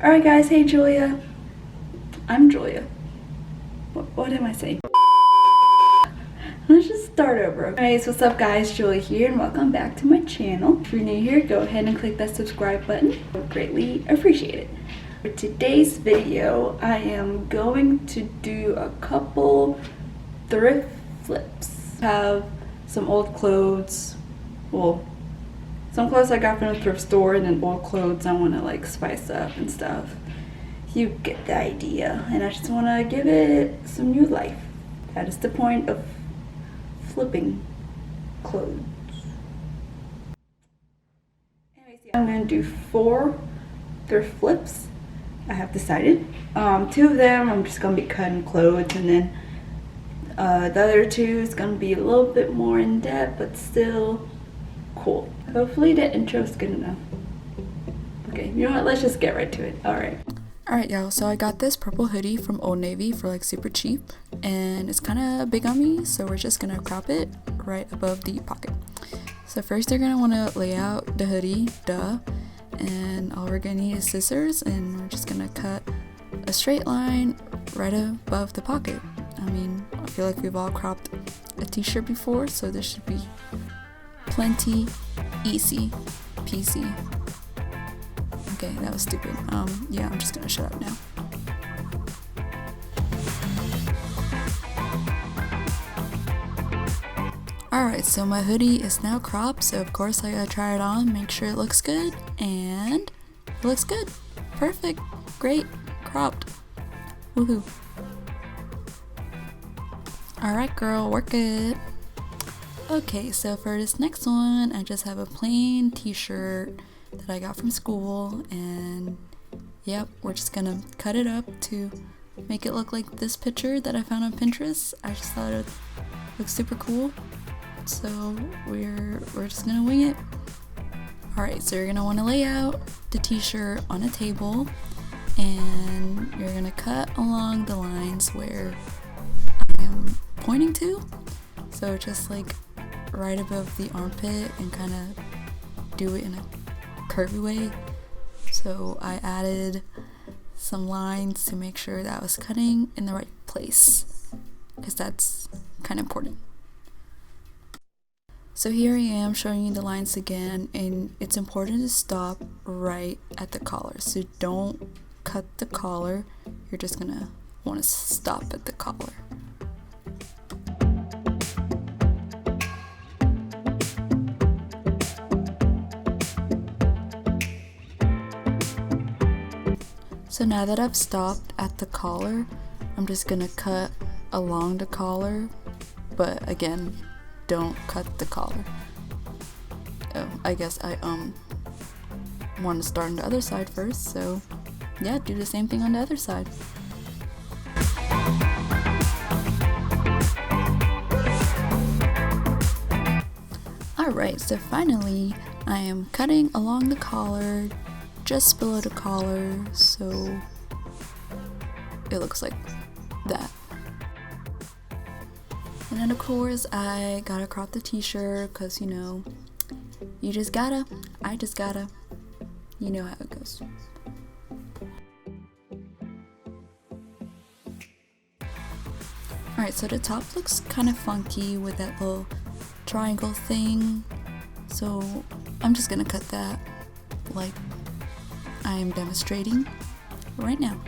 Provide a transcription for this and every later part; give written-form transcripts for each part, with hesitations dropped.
Alright guys, hey Julia. I'm Julia. What am I saying? Let's just start over. Alright, so what's up guys, Julia here and welcome back to my channel. If you're new here, go ahead and click that subscribe button. I would greatly appreciate it. For today's video, I am going to do a couple thrift flips. I have some old clothes, well, some clothes I got from the thrift store, and then old clothes I want to like spice up and stuff. You get the idea, and I just want to give it some new life. That is the point of flipping clothes. Anyways, I'm going to do 4 thrift flips. I have decided. 2 of them I'm just going to be cutting clothes, and then the other 2 is going to be a little bit more in depth, but still cool. Hopefully the intro is good enough. Okay, you know what? Let's just get right to it. Alright y'all, so I got this purple hoodie from Old Navy for like super cheap, and it's kind of big on me, so we're just gonna crop it right above the pocket. So first you're gonna want to lay out the hoodie, and all we're gonna need is scissors, and we're just gonna cut a straight line right above the pocket. I mean, I feel like we've all cropped a t-shirt before, so this should be plenty easy peasy. Okay, that was stupid. Yeah, I'm just gonna shut up now. Alright, so my hoodie is now cropped, so of course I gotta try it on, make sure it looks good, and it looks good. Perfect. Great. Cropped. Woohoo. Alright girl, work it. Okay, so for this next one, I just have a plain t-shirt that I got from school, and yep, we're just gonna cut it up to make it look like this picture that I found on Pinterest. I just thought it looked super cool, so we're just gonna wing it. Alright, so you're gonna want to lay out the t-shirt on a table, and you're gonna cut along the lines where I am pointing to, so just like right above the armpit, and kind of do it in a curvy way. So I added some lines to make sure that I was cutting in the right place, because that's kind of important. So here I am showing you the lines again, and it's important to stop right at the collar. So don't cut the collar, you're just gonna want to stop at the collar. So now that I've stopped at the collar, I'm just gonna cut along the collar, but again, don't cut the collar. Oh, I guess I want to start on the other side first, so yeah, do the same thing on the other side. Alright, so finally I am cutting along the collar, just below the collar, so it looks like that. And then of course I gotta crop the t-shirt, because you know, you just gotta, I just gotta, you know how it goes. Alright, so the top looks kind of funky with that little triangle thing, so I'm just gonna cut that like I am demonstrating right now.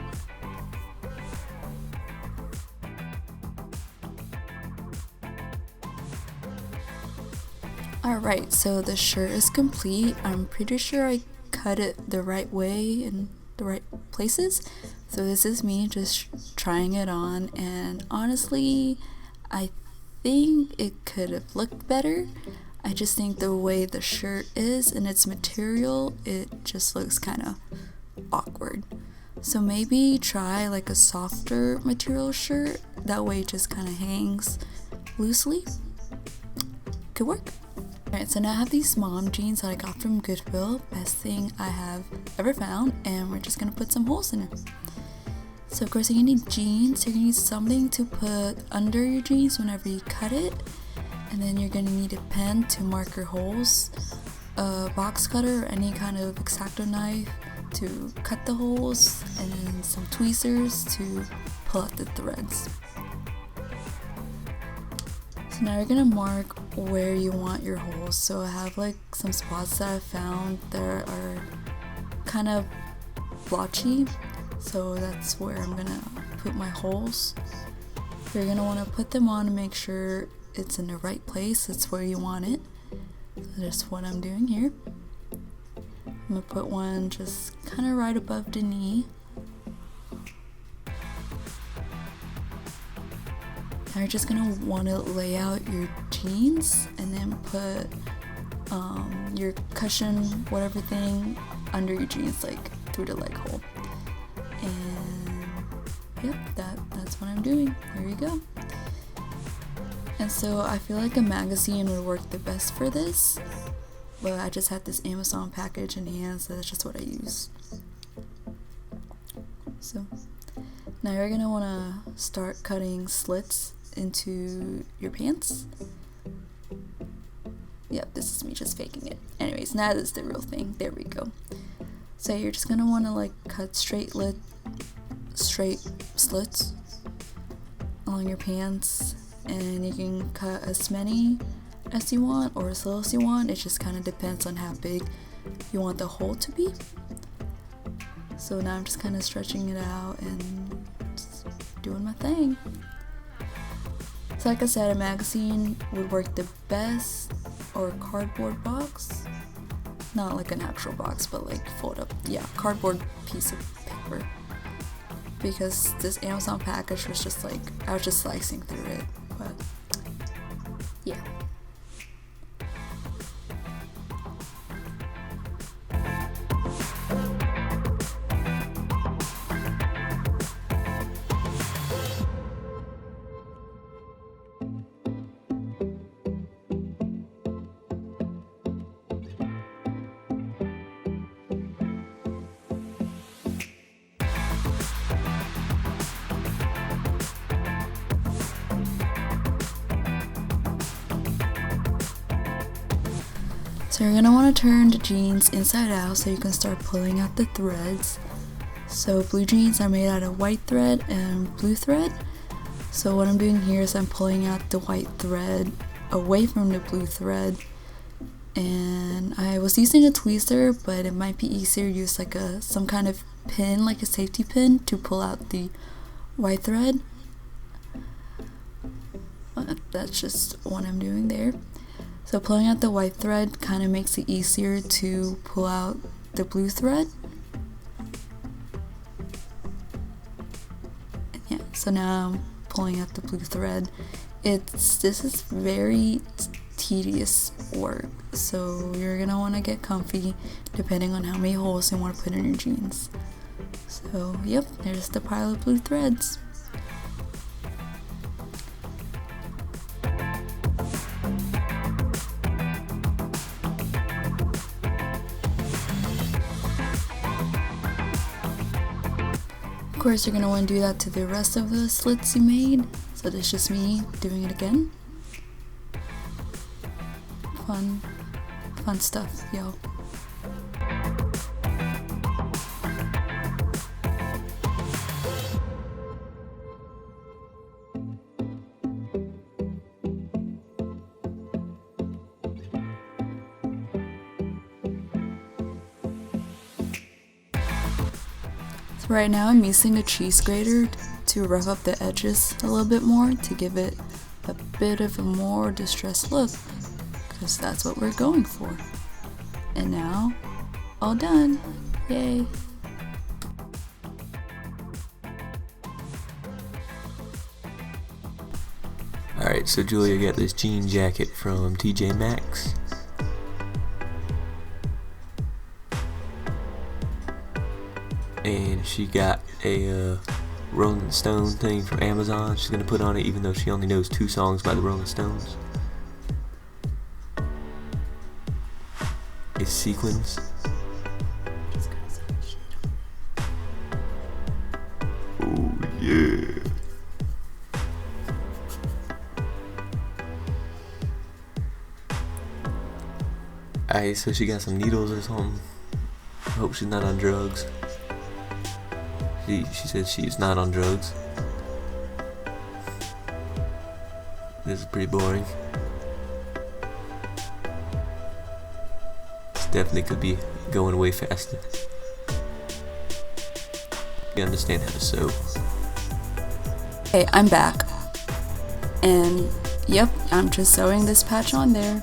Alright, so the shirt is complete. I'm pretty sure I cut it the right way in the right places. So this is me just trying it on, and honestly, I think it could have looked better. I just think the way the shirt is and its material, it just looks kind of awkward. So maybe try like a softer material shirt, that way it just kind of hangs loosely. Could work. Alright, so now I have these mom jeans that I got from Goodwill, best thing I have ever found, and we're just gonna put some holes in it. So of course you're gonna need jeans, you're gonna need something to put under your jeans whenever you cut it, and then you're gonna need a pen to mark your holes, a box cutter or any kind of X-Acto knife to cut the holes and then some tweezers to pull out the threads. So now you're gonna mark where you want your holes. So I have like some spots that I found that are kind of blotchy, so that's where I'm gonna put my holes. You're gonna want to put them on and make sure it's in the right place. It's where you want it. So that's what I'm doing here. I'm gonna put one just kind of right above the knee. Now you're just gonna want to lay out your jeans and then put your cushion, whatever thing, under your jeans, like through the leg hole. And yep, that's what I'm doing. There you go. And so I feel like a magazine would work the best for this, but I just had this Amazon package in hand, so that's just what I use. So now you're gonna wanna start cutting slits into your pants. Yep, this is me just faking it. Anyways, now this is the real thing. There we go. So you're just gonna wanna like cut straight slits along your pants, and you can cut as many as you want or as little as you want. It just kind of depends on how big you want the hole to be. So now I'm just kind of stretching it out and just doing my thing. So like I said, a magazine would work the best, or a cardboard box. Not like an actual box, but like fold up, yeah, cardboard piece of paper. Because this Amazon package was just like, I was just slicing through it, but yeah. So you're gonna want to turn the jeans inside out so you can start pulling out the threads. So blue jeans are made out of white thread and blue thread. So what I'm doing here is I'm pulling out the white thread away from the blue thread. And I was using a tweezer, but it might be easier to use like some kind of pin, like a safety pin, to pull out the white thread. But that's just what I'm doing there. So pulling out the white thread kind of makes it easier to pull out the blue thread. Yeah, so now I'm pulling out the blue thread. This is very tedious work, so you're gonna want to get comfy depending on how many holes you want to put in your jeans. So yep, there's the pile of blue threads. Of course, you're going to want to do that to the rest of the slits you made. So that's just me doing it again. Fun stuff, yo. So right now I'm using a cheese grater to rough up the edges a little bit more to give it a bit of a more distressed look, because that's what we're going for. And now, all done. Yay! Alright, so Julia got this jean jacket from TJ Maxx. And she got a Rolling Stone thing from Amazon she's gonna put on it, even though she only knows 2 songs by the Rolling Stones. It's sequins. Oh yeah. Alright, so she got some needles or something. hope she's not on drugs. She says she's not on drugs. This is pretty boring. This definitely could be going way faster. You understand how to sew. Hey, I'm back. And yep, I'm just sewing this patch on there.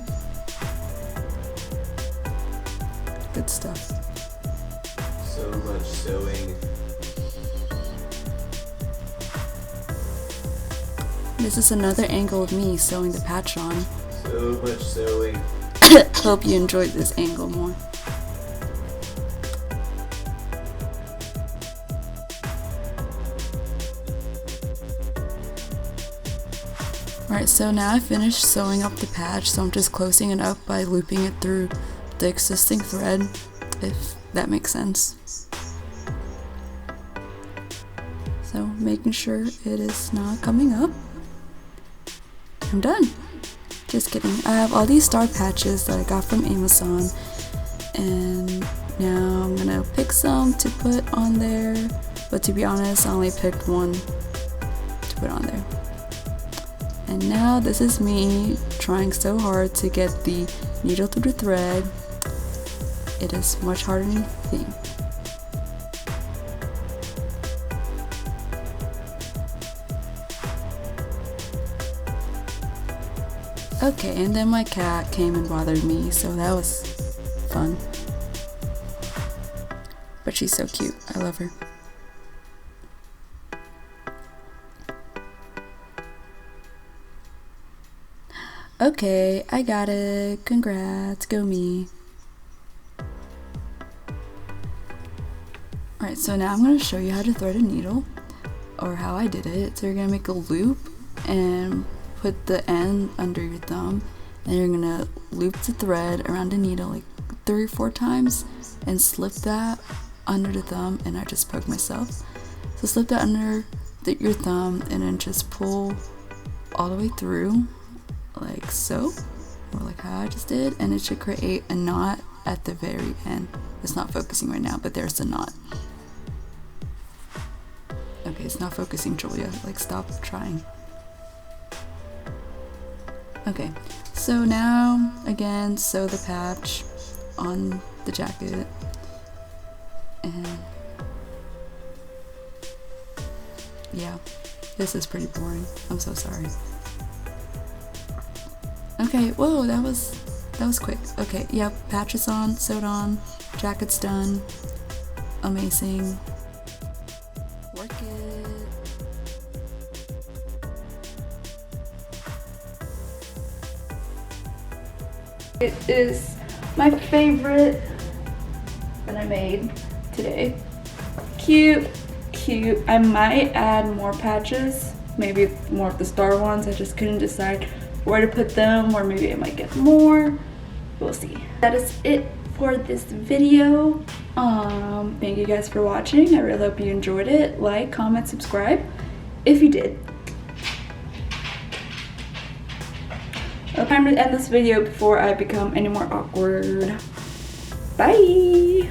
Good stuff. So much sewing. This is another angle of me sewing the patch on. So much sewing. Hope you enjoyed this angle more. Alright, so now I finished sewing up the patch, so I'm just closing it up by looping it through the existing thread, if that makes sense. So making sure it is not coming up. I'm done. Just kidding. I have all these star patches that I got from Amazon, and now I'm gonna pick some to put on there, but to be honest, I only picked one to put on there. And now this is me trying so hard to get the needle through the thread. It is much harder than you think. Okay, and then my cat came and bothered me, so that was fun. But she's so cute. I love her. Okay, I got it. Congrats. Go me. Alright, so now I'm going to show you how to thread a needle, or how I did it. So you're going to make a loop and put the end under your thumb, and you're going to loop the thread around the needle like 3 or 4 times and slip that under the thumb, and I just poked myself. So slip that under your thumb and then just pull all the way through like so, or like how I just did, and it should create a knot at the very end. It's not focusing right now, but there's the knot. Okay, it's not focusing, Julia. Like, stop trying. Okay, so now again, sew the patch on the jacket, and yeah, this is pretty boring. I'm so sorry. Okay, whoa, that was quick. Okay, yep, patch is on, sewed on, jacket's done. Amazing. Work it. It is my favorite that I made today. Cute, cute. I might add more patches, maybe more of the star ones. I just couldn't decide where to put them, or maybe I might get more. We'll see. That is it for this video. Thank you guys for watching. I really hope you enjoyed it. Like, comment, subscribe if you did. Time to end this video before I become any more awkward. Bye.